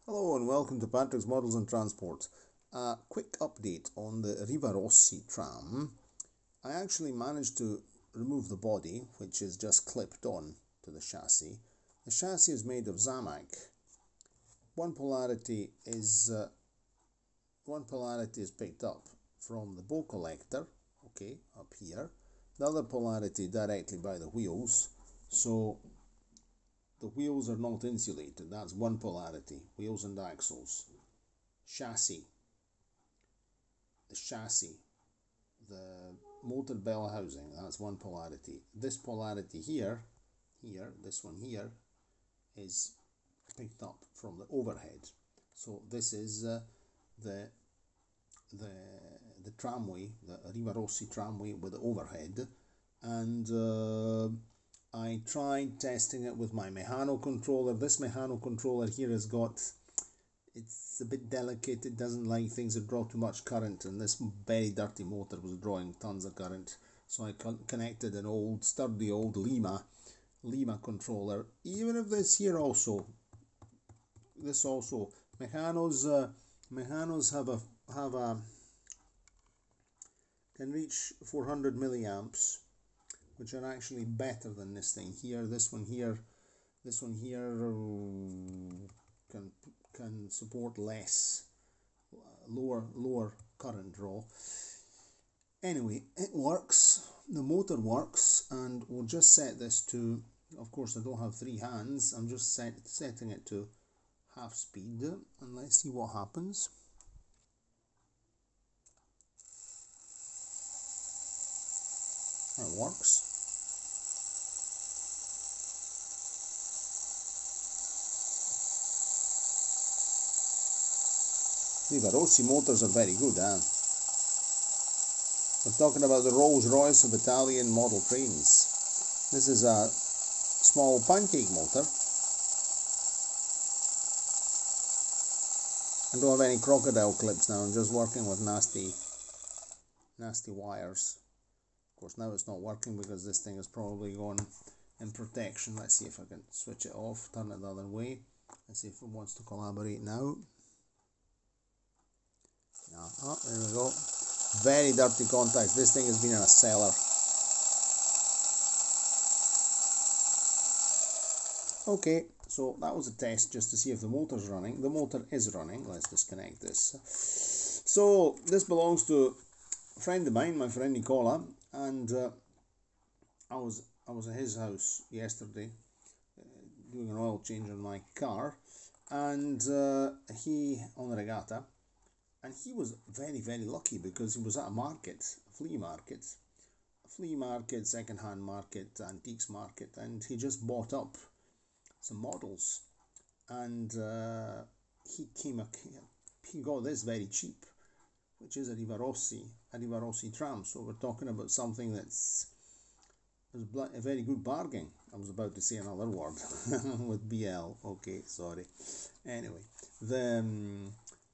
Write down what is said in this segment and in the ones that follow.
Hello and welcome to Patrick's Models and Transport. A quick update on the Rivarossi tram. I actually managed to remove the body, which is just clipped on to the chassis. The chassis is made of Zamac. One polarity is picked up from the bow collector, okay, up here. The other polarity directly by the wheels. So the wheels are not insulated, that's one polarity, wheels and axles. Chassis, the motor bell housing, that's one polarity. This polarity here, this one here, is picked up from the overhead. So this is the tramway, the Rivarossi tramway with the overhead, and I tried testing it with my mechano controller. This mechano controller here has got, it's a bit delicate, it doesn't like things that draw too much current, and this very dirty motor was drawing tons of current. So I connected an old, sturdy old Lima controller. Even if this here also, mechanos can reach 400 milliamps, which are actually better than this thing here. This one here can support less, lower current draw. Anyway, it works, the motor works, and we'll just set this to, of course I don't have three hands, I'm just setting it to half speed, and let's see what happens. It works. Rivarossi motors are very good, eh? We're talking about the Rolls-Royce of Italian model trains. This is a small pancake motor. I don't have any crocodile clips now, I'm just working with nasty wires. Of course now it's not working because this thing is probably gone in protection. Let's see if I can switch it off, turn it the other way. Let's see if it wants to collaborate now. No, oh, there we go. Very dirty contact. This thing has been in a cellar. Okay, so that was a test just to see if the motor's running. The motor is running. Let's disconnect this. So this belongs to a friend of mine, my friend Nicola, and I was at his house yesterday doing an oil change on my car, and he on the regatta. And he was very, very lucky because he was at a market, a flea market, second-hand market, antiques market, and he just bought up some models, and he got this very cheap, which is a Rivarossi tram. So we're talking about something that's a very good bargain. I was about to say another word with BL. Okay, sorry. Anyway,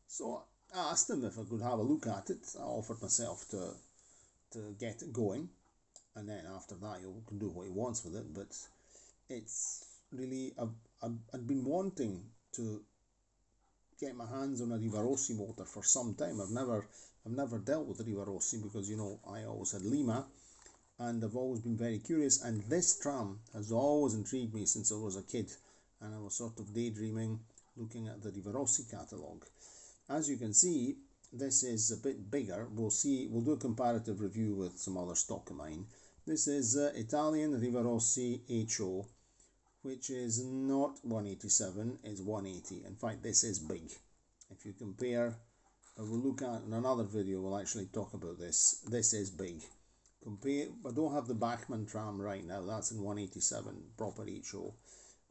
so I asked him if I could have a look at it. I offered myself to get it going, and then after that he can do what he wants with it. But it's really, I'd been wanting to get my hands on a Rivarossi motor for some time. I've never dealt with Rivarossi because, you know, I always had Lima, and I've always been very curious, and this tram has always intrigued me since I was a kid, and I was sort of daydreaming looking at the Rivarossi catalogue. As you can see, this is a bit bigger. We'll do a comparative review with some other stock of mine. This is Italian Rivarossi HO, which is not 187, it's 180. In fact, this is big. If you compare, we'll look at in another video, we'll actually talk about this. This is big. I don't have the Bachmann tram right now, that's in 187, proper HO.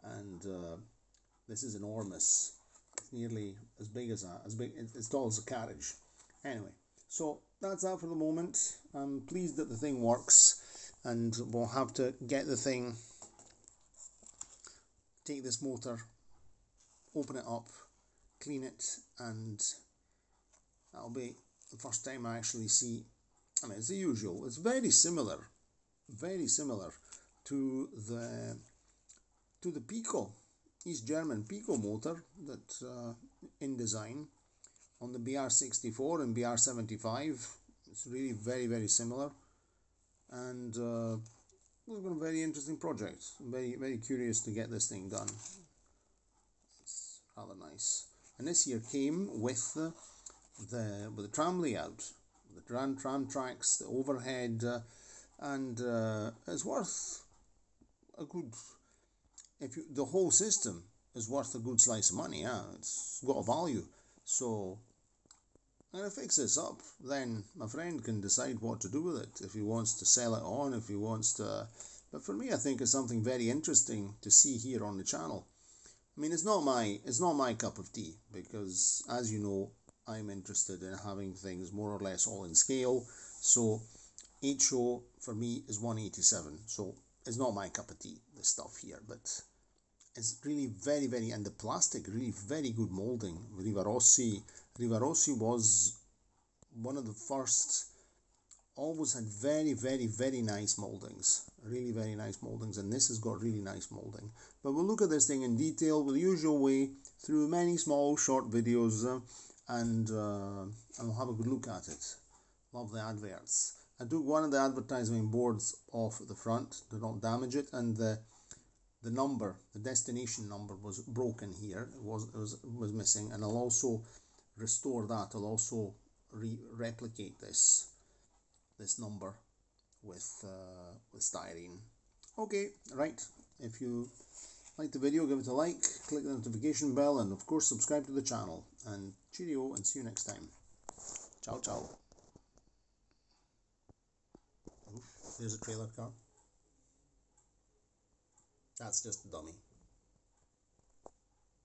And this is enormous. Nearly as big as as tall as a carriage. Anyway, so that's that for the moment. I'm pleased that the thing works, and we'll have to get the thing, take this motor, open it up, clean it, and that'll be the first time I actually see. I mean, it's the usual. It's very similar to the Pico, East German Pico motor that in design. On the BR64 and BR75, it's really very, very similar. And we've got a very interesting project. I'm very, very curious to get this thing done. It's rather nice. And this here came with the tram layout, the tram tracks, the overhead, and it's worth a good. The whole system is worth a good slice of money. Yeah, it's got a value. So I'm going to fix this up. Then my friend can decide what to do with it. If he wants to sell it on, if he wants to. But for me, I think it's something very interesting to see here on the channel. I mean, it's not my cup of tea, because as you know, I'm interested in having things more or less all in scale. So HO for me is 187. So it's not my cup of tea, the stuff here, but it's really very, very, and the plastic, really very good molding. Rivarossi was one of the first, always had very, very, very nice moldings, really very nice moldings, and this has got really nice molding. But we'll look at this thing in detail the usual way through many small short videos, and we'll have a good look at it. Love the adverts. I took one of the advertising boards off at the front to not damage it, and the destination number was broken here. It was missing, and I'll also restore that. I'll also replicate this number with styrene. Okay, right. If you like the video, give it a like, click the notification bell, and of course subscribe to the channel. And cheerio, and see you next time. Ciao, ciao. Oof, there's a trailer car. That's just a dummy.